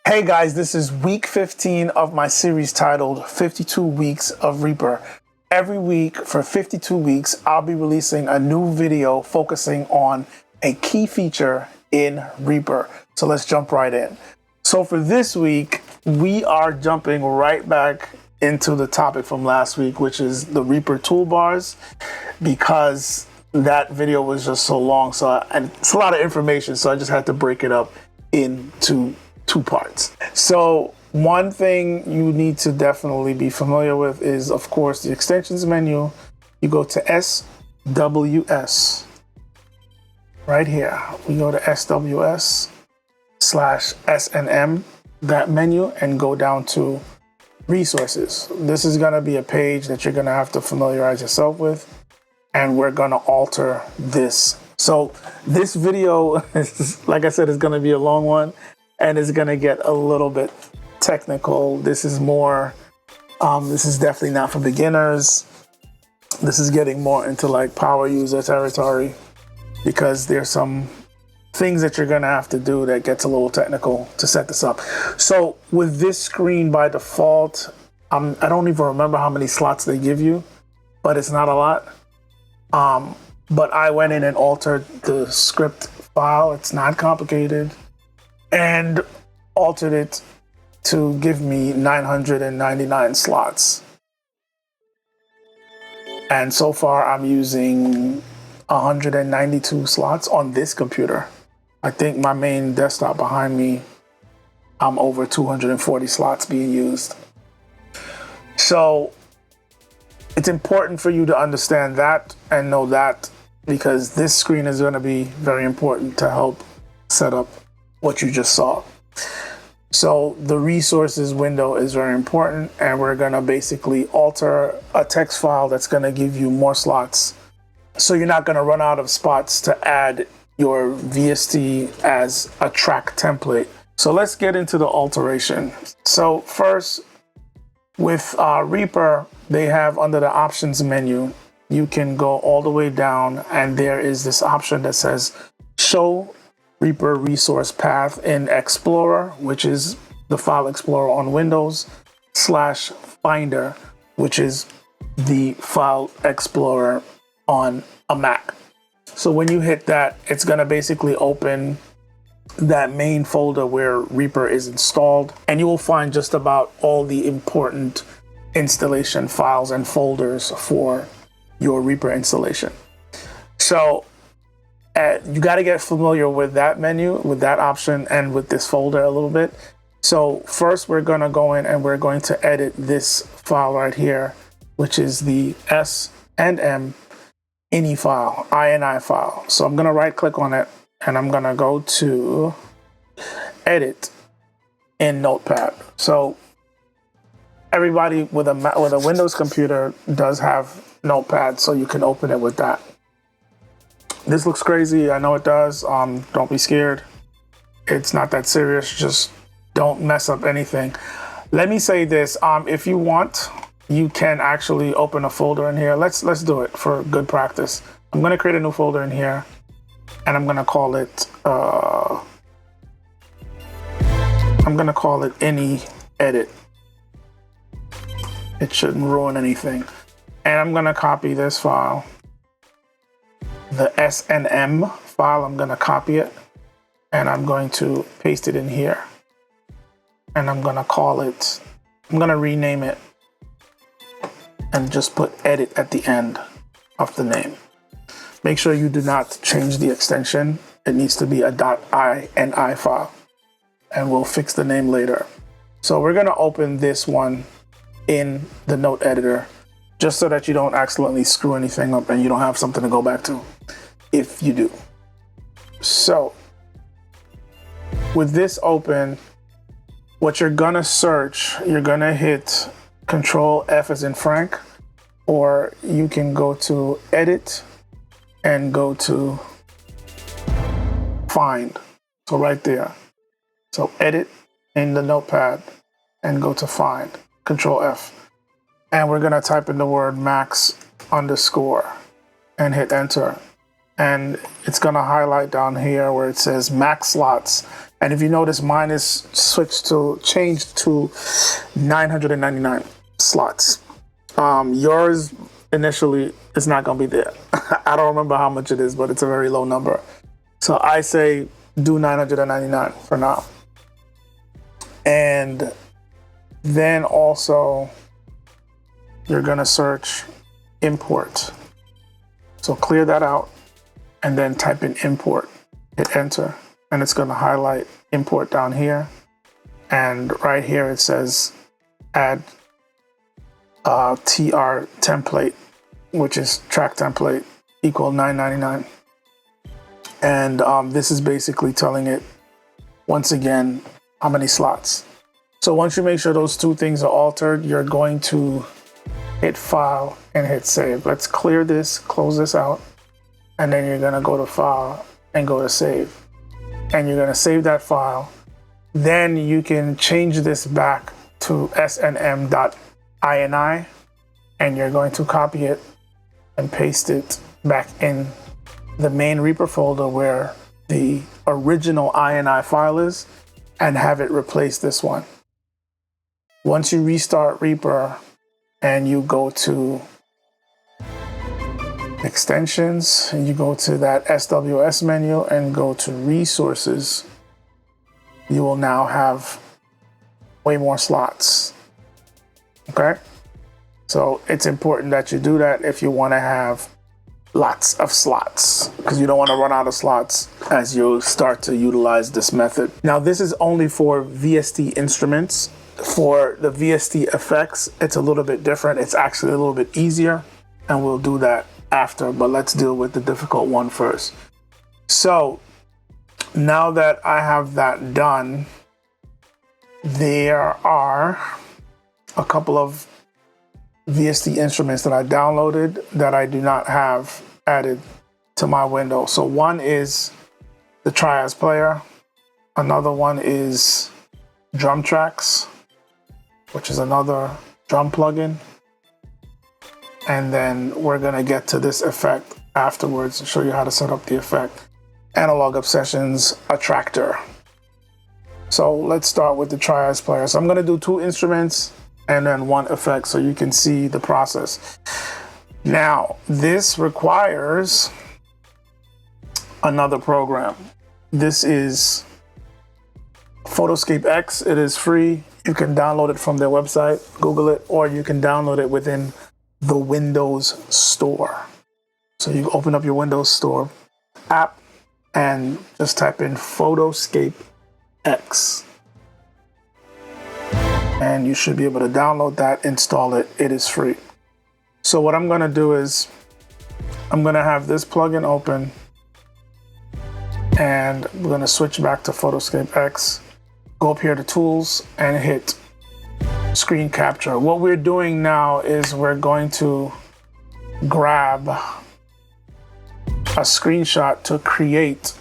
Hey guys, this is week 15 of my series titled 52 Weeks of Reaper. Every week for 52 weeks, I'll be releasing a new video focusing on a key feature in Reaper. So let's jump right in. So for this week, we are jumping right back into the topic from last week, which is the Reaper toolbars, because that video was just so long. And it's a lot of information, so I just had to break it up into two parts. So one thing you need to definitely be familiar with is, of course, the extensions menu. You go to SWS right here. We go to SWS/S&M, that menu, and go down to resources. This is going to be a page that you're going to have to familiarize yourself with, and we're going to alter this. So this video, like I said, is going to be a long one. And it's gonna get a little bit technical. This is this is definitely not for beginners. This is getting more into like power user territory, because there's some things that you're gonna have to do that gets a little technical to set this up. So with this screen by default, I don't even remember how many slots they give you, but it's not a lot. But I went in and altered the script file. It's not complicated. And altered it to give me 999 slots. And so far I'm using 192 slots on this computer. I think my main desktop behind me, I'm over 240 slots being used. So it's important for you to understand that and know that, because this screen is going to be very important to help set up what you just saw. So the resources window is very important, and we're gonna basically alter a text file that's gonna give you more slots. So you're not gonna run out of spots to add your VST as a track template. So let's get into the alteration. So first, with Reaper, they have under the options menu, you can go all the way down, and there is this option that says show Reaper resource path in Explorer, which is the file explorer on Windows, /Finder, which is the file explorer on a Mac. So when you hit that, it's going to basically open that main folder where Reaper is installed, and you will find just about all the important installation files and folders for your Reaper installation. So you got to get familiar with that menu, with that option, and with this folder a little bit. So first we're going to go in and we're going to edit this file right here, which is the S&M.ini file, INI file. So I'm going to right click on it, and I'm going to go to edit in Notepad. So everybody with a Windows computer does have Notepad, so you can open it with that. This looks crazy, I know it does. Don't be scared. It's not that serious. Just don't mess up anything. Let me say this, if you want, you can actually open a folder in here. Let's do it for good practice. I'm gonna create a new folder in here, and I'm gonna call it ini edit. It shouldn't ruin anything. And I'm gonna copy this file. The S&M file, I'm going to copy it, and I'm going to paste it in here, and I'm going to rename it and just put edit at the end of the name. Make sure you do not change the extension. It needs to be a .ini file, and we'll fix the name later. So we're going to open this one in the note editor, just so that you don't accidentally screw anything up and you don't have something to go back to if you do. So with this open, what you're gonna search, you're gonna hit Control F as in Frank, or you can go to edit and go to find. So right there. So edit in the notepad and go to find, Control F. And we're gonna type in the word max underscore and hit enter. And it's gonna highlight down here where it says max slots. And if you notice, mine is changed to 999 slots. Yours initially is not going to be there. I don't remember how much it is, but it's a very low number. So I say do 999 for now. And then also you're going to search import. So clear that out and then type in import, hit enter, and it's going to highlight import down here. And right here it says add TR template, which is track template, equal 999. And this is basically telling it, once again, how many slots. So once you make sure those two things are altered, you're going to hit file and hit save. Let's clear this, close this out, and then you're gonna go to file and go to save. And you're gonna save that file. Then you can change this back to S&M.ini, and you're going to copy it and paste it back in the main Reaper folder where the original INI file is, and have it replace this one. Once you restart Reaper and you go to extensions and you go to that SWS menu and go to resources, you will now have way more slots. Okay? So it's important that you do that if you want to have lots of slots, because you don't want to run out of slots as you start to utilize this method. Now, this is only for VST instruments. For the VST effects, it's a little bit different. It's actually a little bit easier, and we'll do that after, but let's deal with the difficult one first. So now that I have that done, there are a couple of VST instruments that I downloaded that I do not have added to my window. So one is the Trias player. Another one is drum tracks, which is another drum plugin. And then we're gonna get to this effect afterwards and show you how to set up the effect. Analog Obsessions Attractor. So let's start with the Trias player. So I'm gonna do two instruments and then one effect so you can see the process. Now, this requires another program. This is PhotoScape X. It is free. You can download it from their website, Google it, or you can download it within the Windows Store. So you open up your Windows Store app and just type in PhotoScape X. And you should be able to download that, install it. It is free. So what I'm gonna do is I'm gonna have this plugin open and we're gonna switch back to PhotoScape X. Go up here to Tools and hit Screen Capture. What we're doing now is we're going to grab a screenshot to create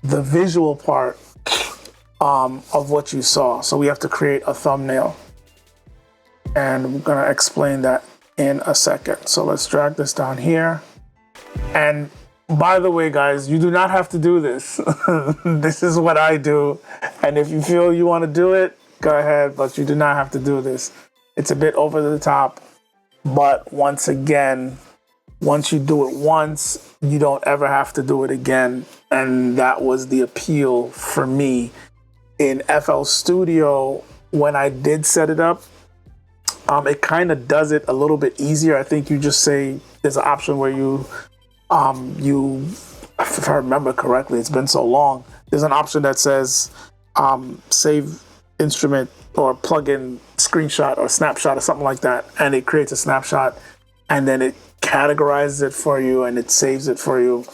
the visual part of what you saw. So we have to create a thumbnail, and we're gonna explain that in a second. So let's drag this down here. And by the way, guys, you do not have to do this. This is what I do. And if you feel you want to do it, go ahead, but you do not have to do this. It's a bit over the top, but once again, once you do it once, you don't ever have to do it again. And that was the appeal for me. In FL Studio, when I did set it up, it kind of does it a little bit easier. I think you just say, there's an option where if I remember correctly, it's been so long, there's an option that says save instrument or plugin screenshot or snapshot or something like that, and it creates a snapshot and then it categorizes it for you and it saves it for you,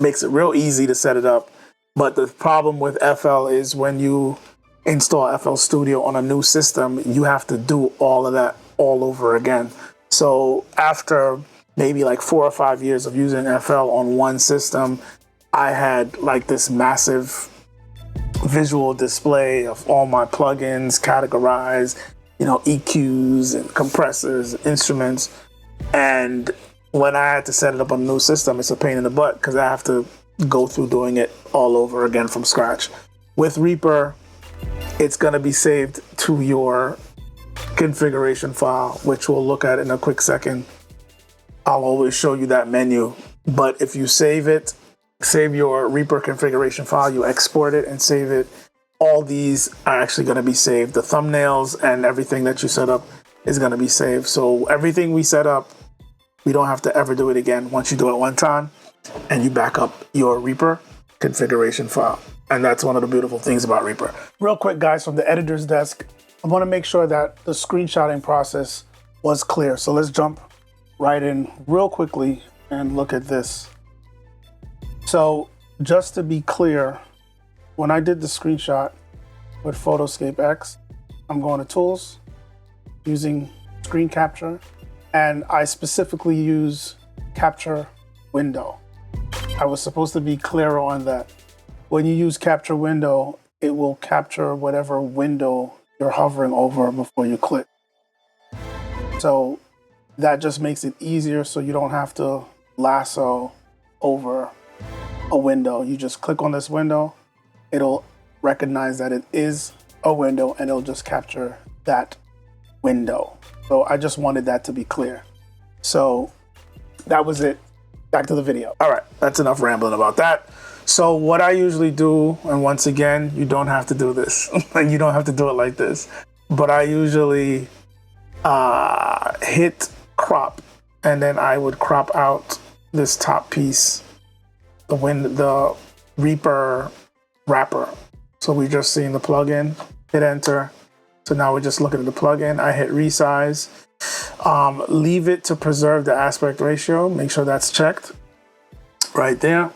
makes it real easy to set it up. But the problem with FL is when you install FL Studio on a new system, you have to do all of that all over again. So after maybe like 4 or 5 years of using FL on one system, I had like this massive visual display of all my plugins categorized, EQs and compressors, instruments. And when I had to set it up on a new system, it's a pain in the butt because I have to go through doing it all over again from scratch. With Reaper, it's gonna be saved to your configuration file, which we'll look at in a quick second. I'll always show you that menu. But if you save your Reaper configuration file, you export it and save it, all these are actually gonna be saved. The thumbnails and everything that you set up is gonna be saved. So everything we set up, we don't have to ever do it again. Once you do it one time and you back up your Reaper configuration file. And that's one of the beautiful things about Reaper. Real quick, guys, from the editor's desk, I wanna make sure that the screenshotting process was clear. So let's jump right in real quickly and look at this. So just to be clear, when I did the screenshot with PhotoScape X, I'm going to Tools, using Screen Capture, and I specifically use Capture Window. I was supposed to be clearer on that. When you use Capture Window, it will capture whatever window you're hovering over before you click. So that just makes it easier, so you don't have to lasso over a window. You just click on this window, it'll recognize that it is a window and it'll just capture that window. So I just wanted that to be clear. So that was it. Back to the video. All right, that's enough rambling about that. So what I usually do, and once again, you don't have to do this, and you don't have to do it like this, but I usually hit crop, and then I would crop out this top piece, the Reaper wrapper. So we just seen the plugin, hit enter. So now we're just looking at the plugin. I hit resize, leave it to preserve the aspect ratio. Make sure that's checked right there.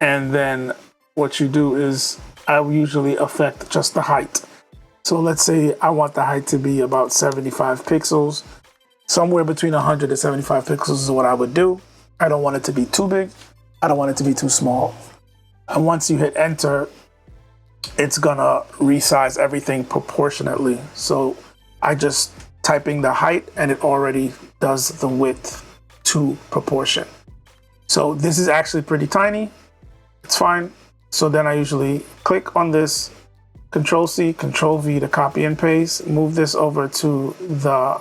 And then what you do is I usually affect just the height. So let's say I want the height to be about 75 pixels. Somewhere between 100 and 75 pixels is what I would do. I don't want it to be too big. I don't want it to be too small. And once you hit enter, it's gonna resize everything proportionately. So I just typing the height and it already does the width to proportion. So this is actually pretty tiny. It's fine. So then I usually click on this, Control-C, Control-V to copy and paste, move this over to the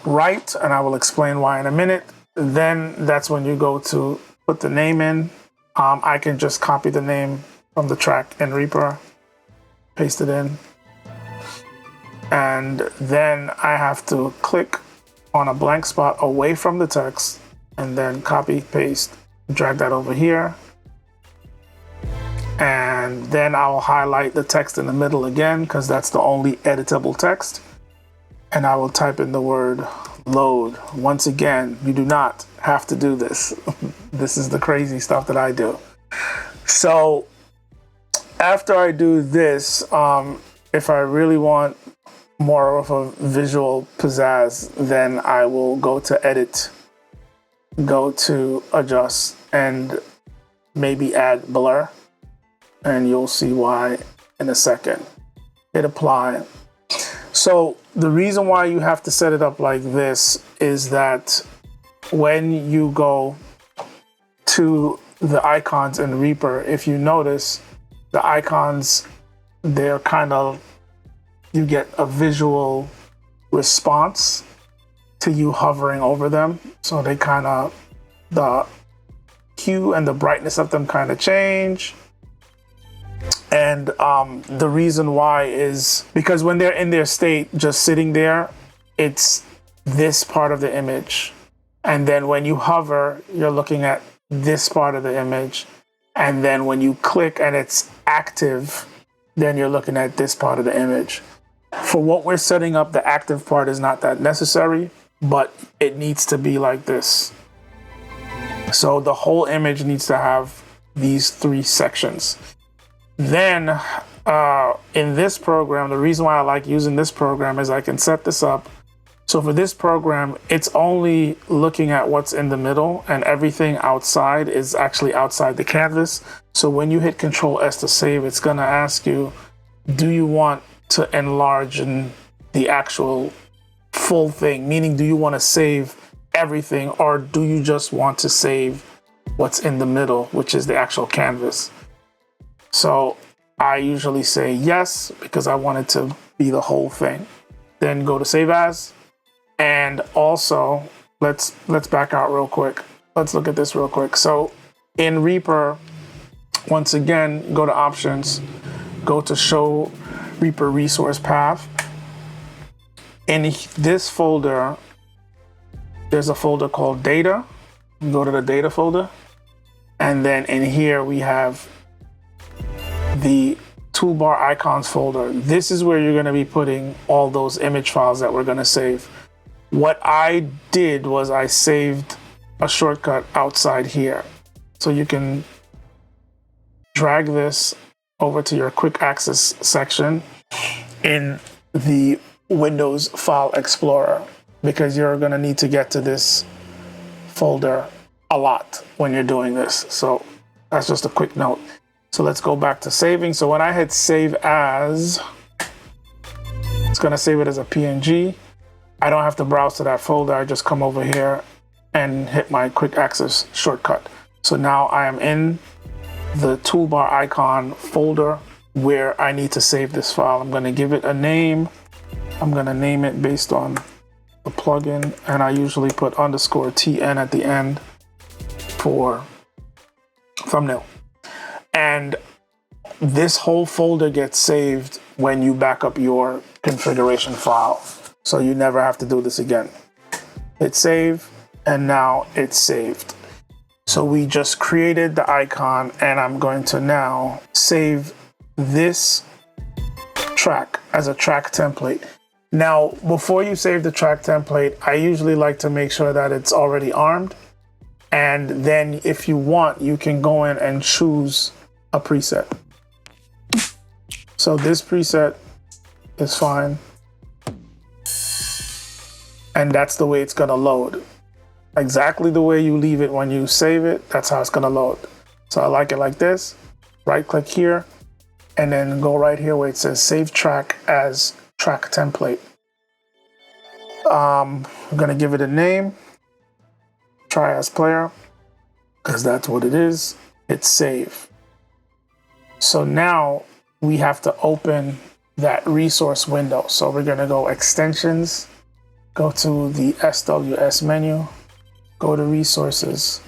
right, and I will explain why in a minute. Then that's when you go to put the name in. I can just copy the name from the track in Reaper, paste it in. And then I have to click on a blank spot away from the text and then copy, paste, drag that over here. And then I'll highlight the text in the middle again, because that's the only editable text. And I will type in the word load. Once again, you do not have to do this. This is the crazy stuff that I do. So after I do this, if I really want more of a visual pizzazz, then I will go to edit, go to adjust, and maybe add blur. And you'll see why in a second. Hit apply. So the reason why you have to set it up like this is that when you go to the icons in Reaper, if you notice the icons, they're kind of, you get a visual response to you hovering over them. So they kind of, the hue and the brightness of them kind of change. And the reason why is because when they're in their state, just sitting there, it's this part of the image. And then when you hover, you're looking at this part of the image. And then when you click and it's active, then you're looking at this part of the image. For what we're setting up, the active part is not that necessary, but it needs to be like this. So the whole image needs to have these three sections. Then in this program, the reason why I like using this program is I can set this up. So for this program, it's only looking at what's in the middle, and everything outside is actually outside the canvas. So when you hit Control-S to save, it's gonna ask you, do you want to enlarge the actual full thing? Meaning, do you wanna save everything, or do you just want to save what's in the middle, which is the actual canvas? So I usually say yes because I want it to be the whole thing. Then go to save as. And also, let's back out real quick. Let's look at this real quick. So in REAPER, once again, go to options, go to show REAPER resource path. In this folder, there's a folder called data. Go to the data folder. And then in here we have the toolbar icons folder. This is where you're going to be putting all those image files that we're going to save. What I did was I saved a shortcut outside here. So you can drag this over to your quick access section in the Windows File Explorer, because you're going to need to get to this folder a lot when you're doing this. So that's just a quick note. So let's go back to saving. So when I hit save as, it's going to save it as a PNG. I don't have to browse to that folder. I just come over here and hit my quick access shortcut. So now I am in the toolbar icon folder where I need to save this file. I'm going to give it a name. I'm going to name it based on the plugin, and I usually put _tn at the end for thumbnail. And this whole folder gets saved when you back up your configuration file. So you never have to do this again. Hit save, and now it's saved. So we just created the icon, and I'm going to now save this track as a track template. Now, before you save the track template, I usually like to make sure that it's already armed. And then if you want, you can go in and choose a preset. So this preset is fine. And that's the way it's gonna load. Exactly the way you leave it when you save it, that's how it's gonna load. So I like it like this. Right click here, and then go right here where it says save track as track template. I'm gonna give it a name, try as player, because that's what it is. Hit save. So now we have to open that resource window. So we're gonna go extensions, go to the SWS menu, go to resources.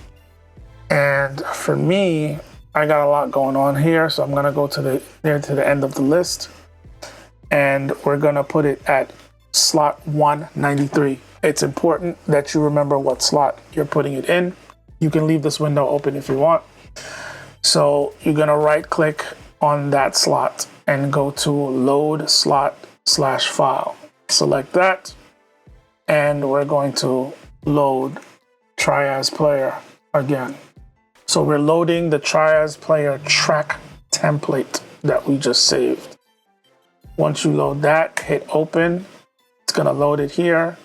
And for me, I got a lot going on here. So I'm gonna go to the end of the list, and we're gonna put it at slot 193. It's important that you remember what slot you're putting it in. You can leave this window open if you want. So you're gonna right click on that slot and go to load slot/file. Select that, and we're going to load try as player again. So we're loading the try as player track template that we just saved. Once you load that, hit open. It's gonna load it here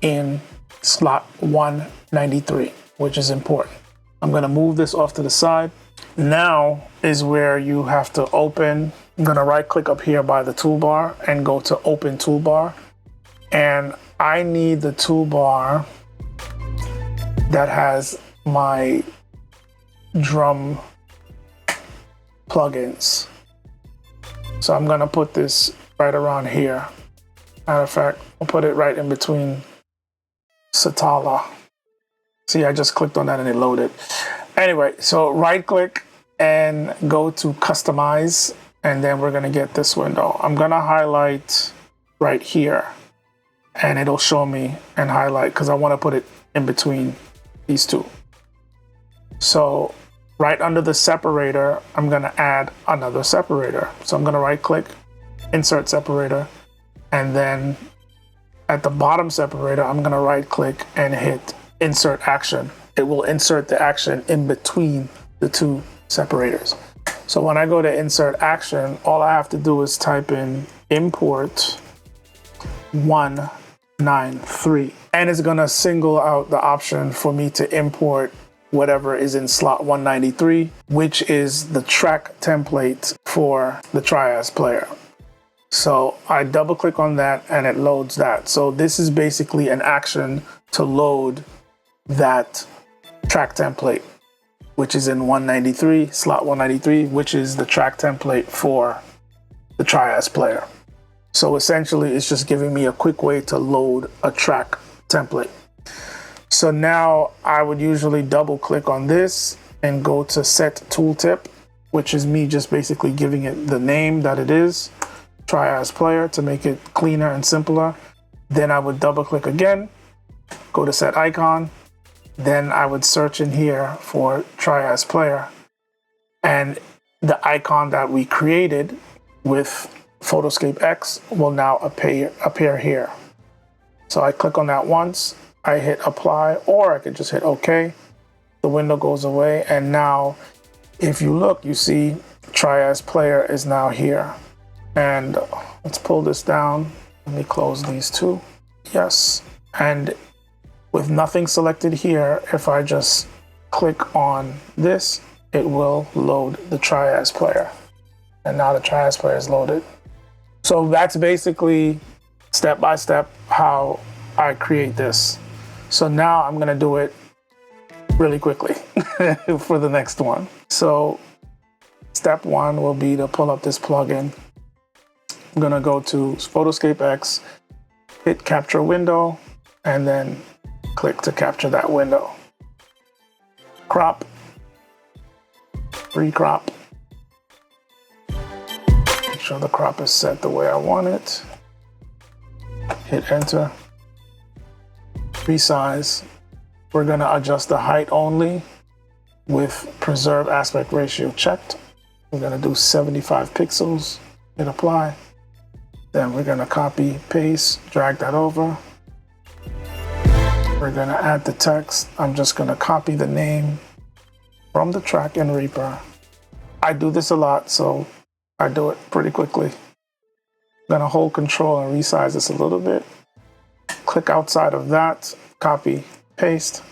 in slot 193, which is important. I'm gonna move this off to the side. Now is where you have to open. I'm gonna right click up here by the toolbar and go to open toolbar. And I need the toolbar that has my drum plugins. So I'm gonna put this right around here. Matter of fact, I'll put it right in between Satala. See, I just clicked on that and it loaded. Anyway, so right click and go to customize, and then we're gonna get this window. I'm gonna highlight right here, and it'll show me and highlight because I wanna put it in between these two. So right under the separator, I'm gonna add another separator. So I'm gonna right click, insert separator, and then at the bottom separator, I'm gonna right click and hit insert action. It will insert the action in between the two separators. So when I go to insert action, all I have to do is type in import 193, and it's gonna single out the option for me to import whatever is in slot 193, which is the track template for the try as player. So I double click on that and it loads that. So this is basically an action to load that track template. which is in 193, slot 193, which is the track template for the Trias player. So essentially it's just giving me a quick way to load a track template. So now I would usually double click on this and go to set tooltip, which is me just basically giving it the name that it is, Trias player, to make it cleaner and simpler. Then I would double click again, go to set icon. Then I would search in here for Trias player, and the icon that we created with PhotoScape X will now appear here. So I click on that once, I hit apply, or I could just hit OK. The window goes away, and now if you look, you see Trias player is now here. And let's pull this down. Let me close these two. Yes. And with nothing selected here, if I just click on this, it will load the Trias player. And now the Trias player is loaded. So that's basically step by step how I create this. So now I'm gonna do it really quickly for the next one. So step one will be to pull up this plugin. I'm gonna go to PhotoScape X, hit capture window, and then click to capture that window. Crop, recrop. Make sure the crop is set the way I want it. Hit enter. Resize. We're gonna adjust the height only with preserve aspect ratio checked. We're gonna do 75 pixels. Hit apply. Then we're gonna copy, paste, drag that over. We're gonna add the text. I'm just gonna copy the name from the track in Reaper. I do this a lot, so I do it pretty quickly. I'm gonna hold control and resize this a little bit. Click outside of that, copy, paste,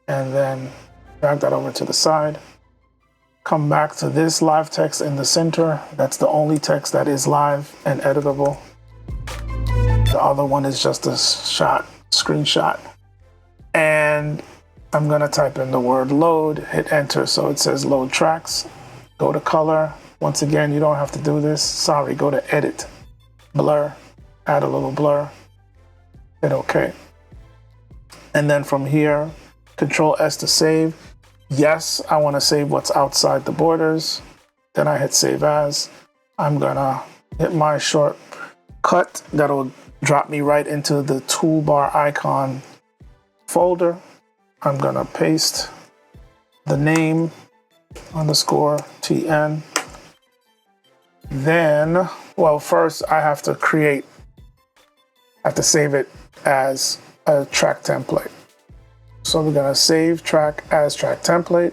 and then drag that over to the side. Come back to this live text in the center. That's the only text that is live and editable. The other one is just a screenshot. And I'm gonna type in the word load, hit enter, so it says load tracks. Go to color. Once again, you don't have to do this. Sorry, go to edit, blur, add a little blur, hit OK. And then from here, Control S to save. Yes, I wanna save what's outside the borders. Then I hit save as. I'm gonna hit my shortcut. That'll drop me right into the toolbar icon folder. I'm gonna paste the name underscore TN. Then, well, first I have to save it as a track template. So we're gonna save track as track template.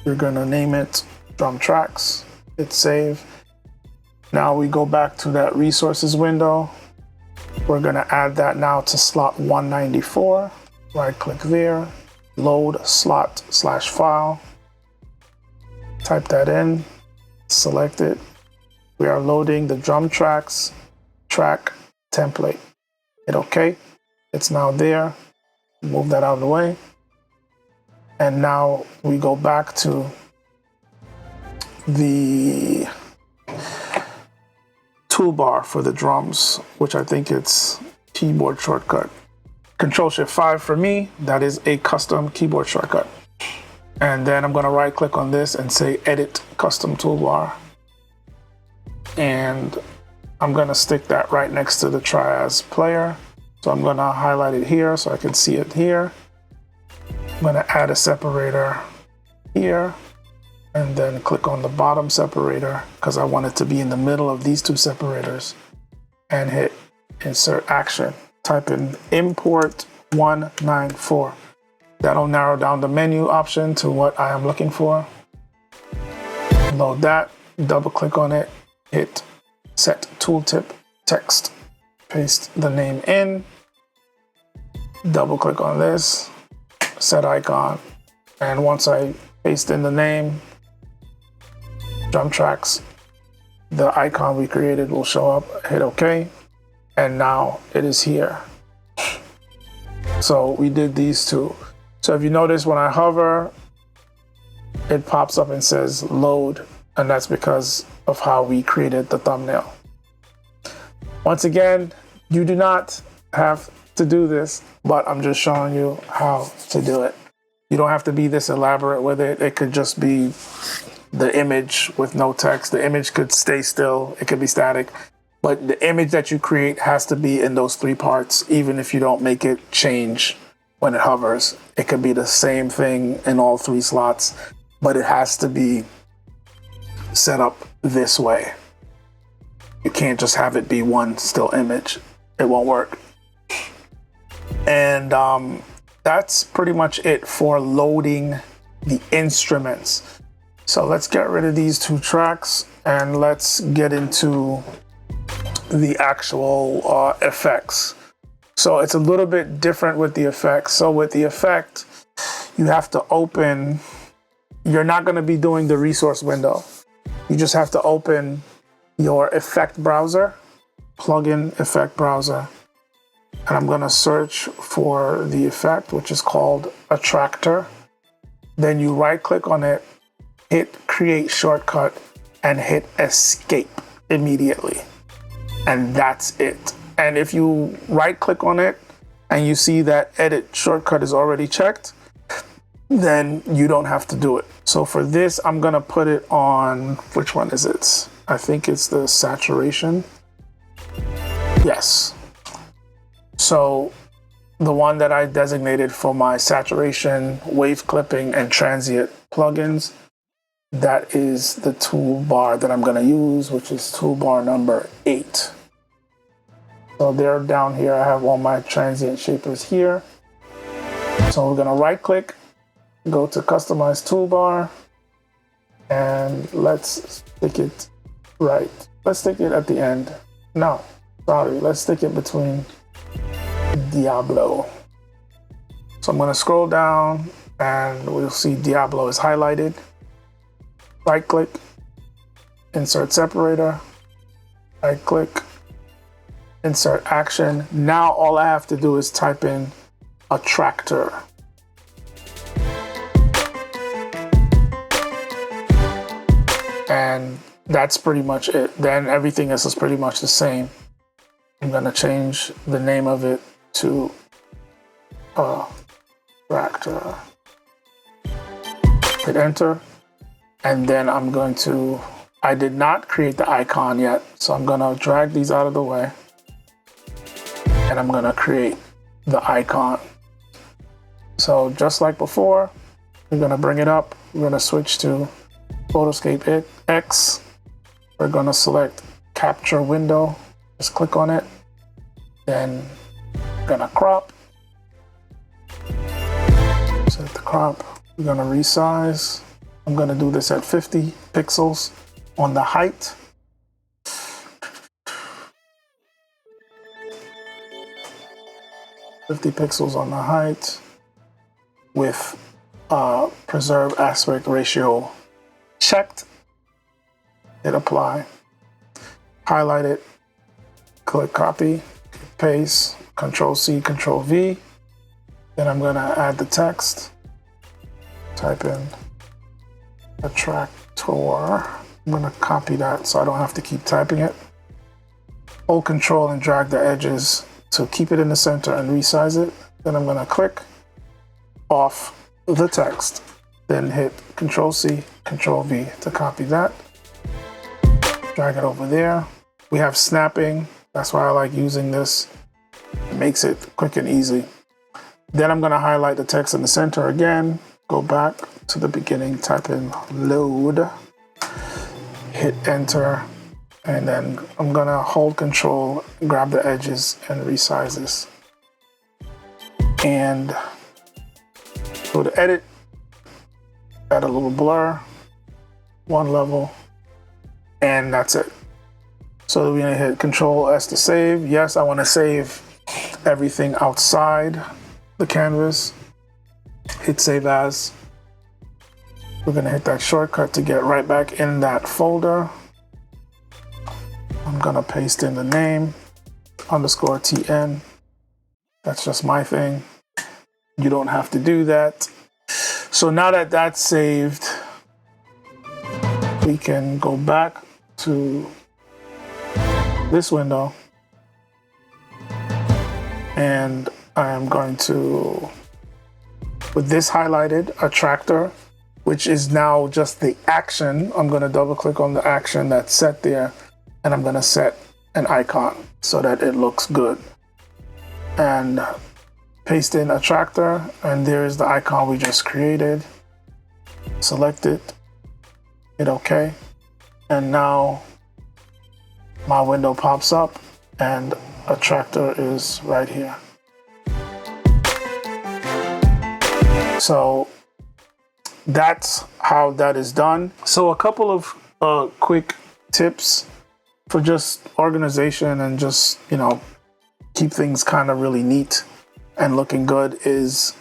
We're gonna name it drum tracks, hit save. Now we go back to that resources window. We're gonna add that now to slot 194. Right click there, load slot/file. Type that in, select it. We are loading the drum tracks track template. Hit OK. It's now there. Move that out of the way. And now we go back to the toolbar for the drums, which I think it's keyboard shortcut. Control-Shift-5 for me, that is a custom keyboard shortcut. And then I'm gonna right click on this and say edit custom toolbar. And I'm gonna stick that right next to the Trias player. So I'm gonna highlight it here so I can see it here. I'm gonna add a separator here and then click on the bottom separator because I want it to be in the middle of these two separators, and hit insert action. Type in import 194. That'll narrow down the menu option to what I am looking for. Load that, double click on it, hit set tooltip text, paste the name in, double click on this, set icon, and once I paste in the name, drum tracks, the icon we created will show up, hit OK, and now it is here. So we did these two. So if you notice when I hover, it pops up and says load, and that's because of how we created the thumbnail. Once again, you do not have to do this, but I'm just showing you how to do it. You don't have to be this elaborate with it. It could just be the image with no text. The image could stay still. It could be static. But the image that you create has to be in those three parts, even if you don't make it change when it hovers. It could be the same thing in all three slots, but it has to be set up this way. You can't just have it be one still image. It won't work. And that's pretty much it for loading the instruments. So let's get rid of these two tracks and let's get into the actual effects. So it's a little bit different with the effects. So with the effect, you have to open, you're not going to be doing the resource window. You just have to open your effect browser, plugin effect browser. And I'm going to search for the effect, which is called Attractor. Then you right click on it, hit create shortcut, and hit escape immediately. And that's it. And if you right click on it and you see that edit shortcut is already checked, then you don't have to do it. So for this, I'm gonna put it on, which one is it? I think it's the saturation. Yes. So the one that I designated for my saturation, wave clipping, and transient plugins, that is the toolbar that I'm gonna use, which is toolbar number 8. So they're down here. I have all my transient shapers here. So we're gonna right click, go to customize toolbar, and let's stick it right. Let's stick it at the end. No, sorry, let's stick it between Diablo. So I'm gonna scroll down and we'll see Diablo is highlighted. Right click, insert separator, right click, insert action. Now all I have to do is type in Attractor. And that's pretty much it. Then everything else is pretty much the same. I'm gonna change the name of it to Attractor. Hit enter. And then I'm going to, I did not create the icon yet, so I'm gonna drag these out of the way. And I'm gonna create the icon. So just like before, we're gonna bring it up. We're gonna switch to PhotoScape X. We're gonna select capture window. Just click on it. Then we're gonna crop. Set the crop. We're gonna resize. I'm gonna do this at 50 pixels on the height. Pixels on the height with preserve aspect ratio checked. Hit apply. Highlight it. Click copy. Paste. Control C, Control V. Then I'm gonna add the text. Type in Attractor. I'm gonna copy that so I don't have to keep typing it. Hold Control and drag the edges to keep it in the center and resize it. Then I'm gonna click off the text. Then hit Control C, Control V to copy that. Drag it over there. We have snapping. That's why I like using this. It makes it quick and easy. Then I'm gonna highlight the text in the center again. Go back to the beginning, type in load, hit enter, and then I'm gonna hold Control, grab the edges, and resize this. And go to edit, add a little blur, one level, and that's it. So we're gonna hit Control S to save. Yes, I wanna save everything outside the canvas. Hit save as. We're gonna hit that shortcut to get right back in that folder. I'm gonna paste in the name, _TN. That's just my thing. You don't have to do that. So now that that's saved, we can go back to this window, and I am going to, with this highlighted, a tractor, which is now just the action. I'm going to double click on the action that's set there, and I'm going to set an icon so that it looks good. And paste in a tractor, and there's the icon we just created. Select it, hit OK, and now my window pops up and a tractor is right here. So that's how that is done. So a couple of quick tips for just organization and just, you know, keep things kind of really neat and looking good is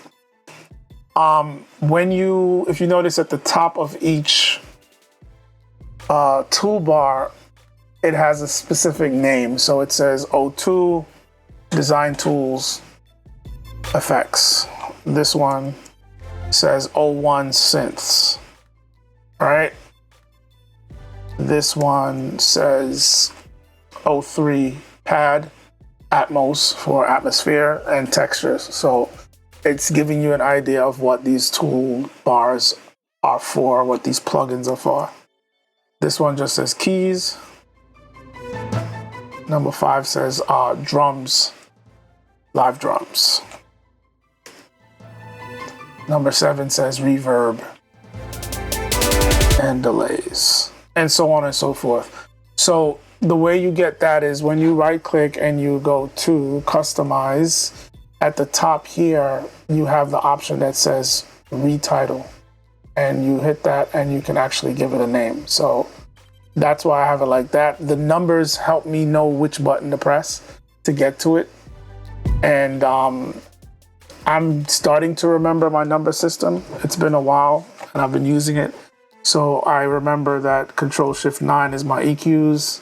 if you notice at the top of each toolbar, it has a specific name. So it says O2 Design Tools Effects. This one says O1 Synths. All right. This one says O3 Pad Atmos for atmosphere and textures. So it's giving you an idea of what these toolbars are for, what these plugins are for. This one just says keys. Number 5 says drums, live drums. Number 7 says reverb and delays, and so on and so forth. So the way you get that is when you right click and you go to customize, at the top here, you have the option that says retitle, and you hit that and you can actually give it a name. So that's why I have it like that. The numbers help me know which button to press to get to it. And I'm starting to remember my number system. It's been a while and I've been using it. So I remember that Control-Shift-9 is my EQs.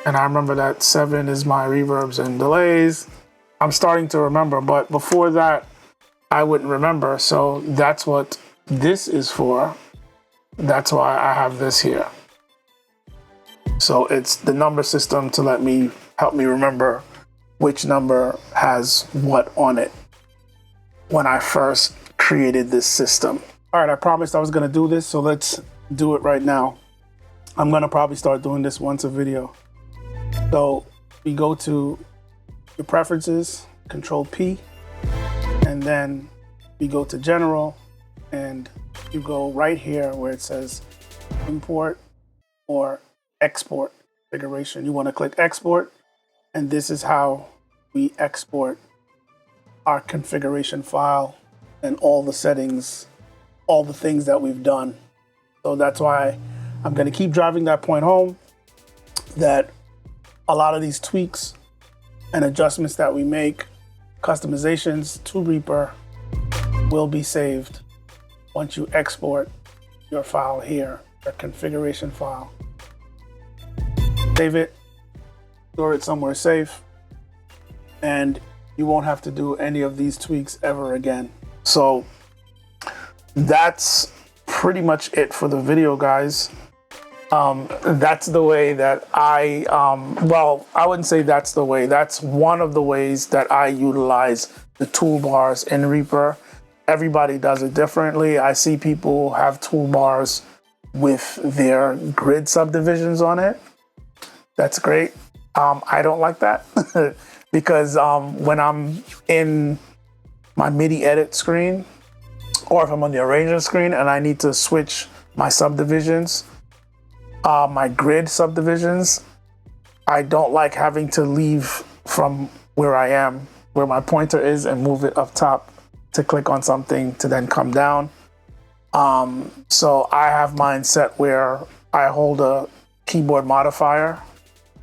And I remember that 7 is my reverbs and delays. I'm starting to remember, but before that, I wouldn't remember. So that's what this is for. That's why I have this here. So it's the number system to help me remember which number has what on it when I first created this system. All right, I promised I was gonna do this, so let's do it right now. I'm gonna probably start doing this once a video. So we go to your preferences, Control P, and then we go to General, and you go right here where it says Import or Export configuration. You want to click Export, and this is how we export our configuration file and all the settings, all the things that we've done. So that's why I'm going to keep driving that point home, that a lot of these tweaks and adjustments that we make, customizations to Reaper, will be saved once you export your file here, your configuration file. Save it, store it somewhere safe, and you won't have to do any of these tweaks ever again. So that's pretty much it for the video, guys. That's the way that well, I wouldn't say that's the way. That's one of the ways that I utilize the toolbars in Reaper. Everybody does it differently. I see people have toolbars with their grid subdivisions on it. That's great. I don't like that because when I'm in my MIDI edit screen, or if I'm on the arrangement screen and I need to switch my subdivisions, my grid subdivisions, I don't like having to leave from where I am, where my pointer is, and move it up top to click on something to then come down. So I have mine set where I hold a keyboard modifier.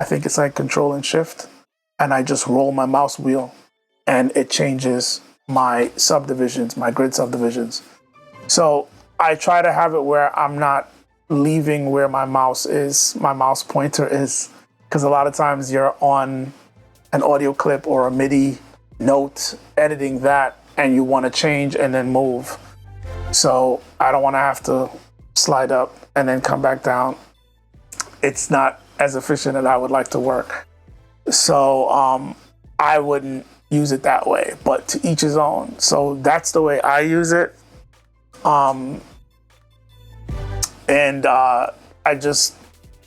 I think it's like Control and Shift, and I just roll my mouse wheel and it changes my subdivisions, my grid subdivisions. So I try to have it where I'm not leaving where my mouse is, my mouse pointer is, because a lot of times you're on an audio clip or a MIDI note editing that and you want to change and then move. So I don't want to have to slide up, and then come back down. It's not as efficient as I would like to work. So I wouldn't use it that way, but to each his own. So that's the way I use it. And I just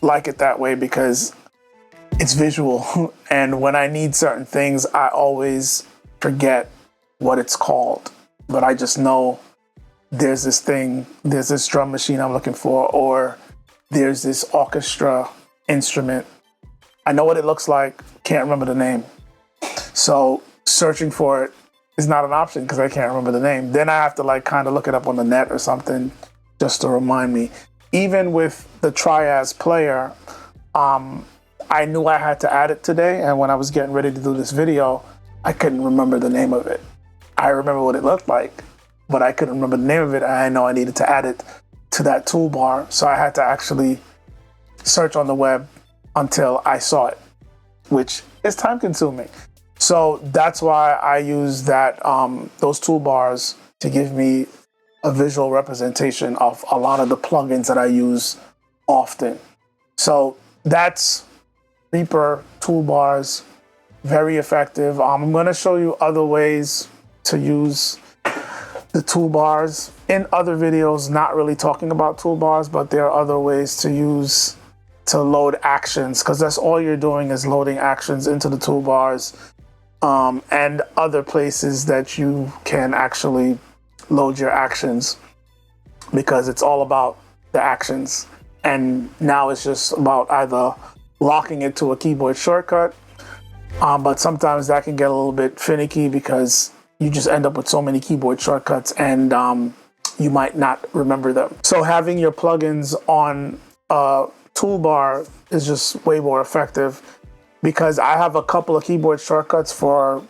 like it that way because it's visual. And when I need certain things, I always forget what it's called. But I just know there's this thing, there's this drum machine I'm looking for, or there's this orchestra instrument. I know what it looks like, can't remember the name. So searching for it is not an option because I can't remember the name. Then I have to like kind of look it up on the net or something just to remind me. Even with the Trias player, I knew I had to add it today, and when I was getting ready to do this video, I couldn't remember the name of it. I remember what it looked like, but I couldn't remember the name of it, and I know I needed to add it to that toolbar, so I had to actually search on the web until I saw it, which is time consuming. So that's why I use that those toolbars to give me a visual representation of a lot of the plugins that I use often. So that's REAPER toolbars, very effective. I'm going to show you other ways to use the toolbars in other videos, not really talking about toolbars, but there are other ways to use to load actions, because that's all you're doing is loading actions into the toolbars, and other places that you can actually load your actions, because it's all about the actions. And now it's just about either locking it to a keyboard shortcut, but sometimes that can get a little bit finicky because you just end up with so many keyboard shortcuts and you might not remember them. So having your plugins on a toolbar is just way more effective, because I have a couple of keyboard shortcuts for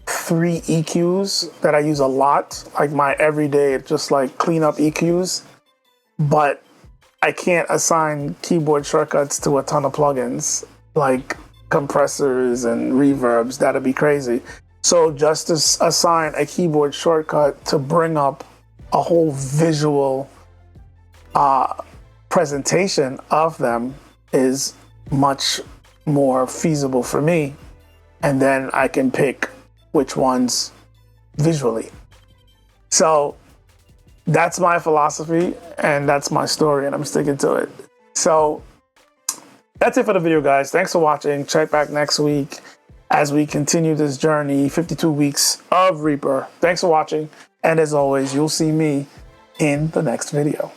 3 EQs that I use a lot, like my everyday, just like cleanup EQs, but I can't assign keyboard shortcuts to a ton of plugins like compressors and reverbs. That'd be crazy. So just to assign a keyboard shortcut to bring up a whole visual presentation of them is much more feasible for me. And then I can pick which ones visually. So that's my philosophy and that's my story, and I'm sticking to it. So that's it for the video, guys. Thanks for watching. Check back next week as we continue this journey, 52 weeks of REAPER. Thanks for watching. And as always, you'll see me in the next video.